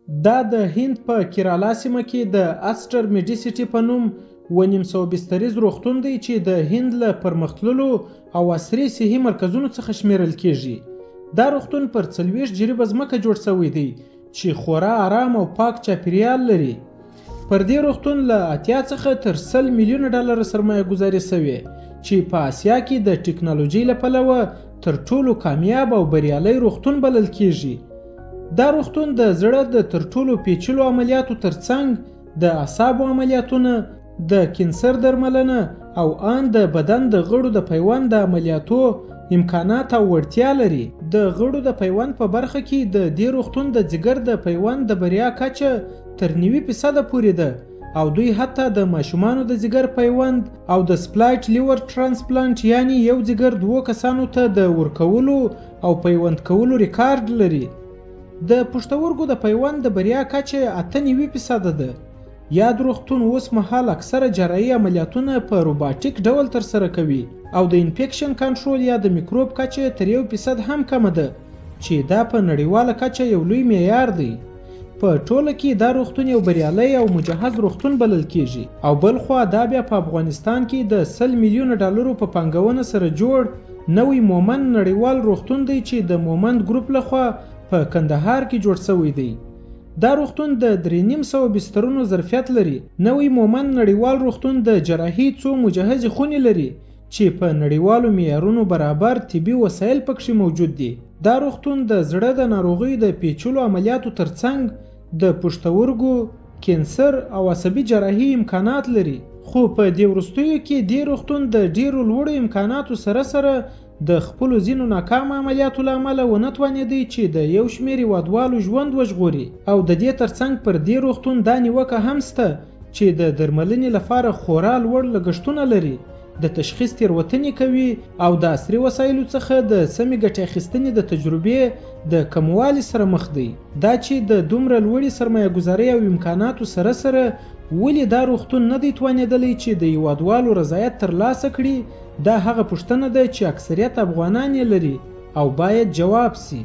دا د هند په کیرالا سیمه کې د اسټر میډیسیټي په نوم 900 بستریز روغتون دی چې د هند له پرمختللو او عصري صحي مرکزونو څخه شمیرل کیږي. دا روغتون پر 40 جریبه ځمکه جوړ شوی دی چې خورا آرام او پاک چاپیریال لري. پر دې روغتون له 80 څخه تر 100 میلیونه ډالر سرمایه گذاري شوې چې په آسیا کې د ټکنالوژي له پلوه تر ټولو کامیاب او بریالي روغتون بلل کیږي. دا روغتون د زړه د تر ټولو پیچلو عملیاتو ترڅنګ د اعصابو عملیاتونه، د کینسر درملنه او ان د بدن د غړو د پیوند د عملیاتو امکانات او وړتیا لري. د غړو د پیوند په برخه کې د دې روغتون د ځګر د پیوند د بریا کچه تر 90% پورې ده او دوی حتی د ماشومانو د ځګر پیوند او د سپلایټ لیور ترانسپلانت یعنی یو ځګر دوه کسانو ته د ورکولو او پیوند کولو ریکارډ لري. د پښتورګو د پیوند د بریا کچه 98% ده. یاد روغتون اوس مهال اکثره جراحي عملیاتونه په روباټیک ډول ترسره کوي او د انفیکشن کنټرول یا د میکروب کچه تر 1% هم کمه ده چې دا په نړیواله کچه یو لوی معیار دی. په ټوله کې دا روغتون یو بریالي او مجهز روغتون بلل کیږي او بل خوا دا بیا په افغانستان کې د 100 میلیونه ډالرو په پانګونه سره جوړ نوی مومند نړیوال روغتون دی چې د مومند ګروپ لخوا په کندهار کې جوړ شوی دی. دا روغتون د 350 بسترونو ظرفیت لري. نوی مومند نړیوال روغتون د جراحي څو مجهز خونې لري چې په نړیوالو معیارونو برابر طبي وسایل پکې موجود دي. دا روغتون د زړه د ناروغیو د پیچلو عملیاتو ترڅنګ د پښتورګو، کینسر او عصبي جراحي امکانات لري. خو په دې وروستیو کې د روغتون د ډیرو لوړو امکاناتو سره د خپل ځینو ناکام عملیاتو له امله ونه توانېدی چې د یو شمېر هیوادوالو ژوند وژغوري او د دې ترڅنګ پر دې روغتون دا نیوکه هم شته چې د درملنې لپاره خورا لوړ لګښتونه لري، د تشخیص تېروتنې کوي او د عصري وسایلو څخه د سمې ګټې اخیستنې د تجربې د کموالي سره مخ دی. دا چې د دومره لوړې سرمایه گذارۍ او امکاناتو سره ولې دا روغتون نه دی توانېدلی چې د هیوادوالو رضایت ترلاسه کړي، دا هغه پوښتنه ده چې اکثریت افغانان یې لري او باید جواب سي.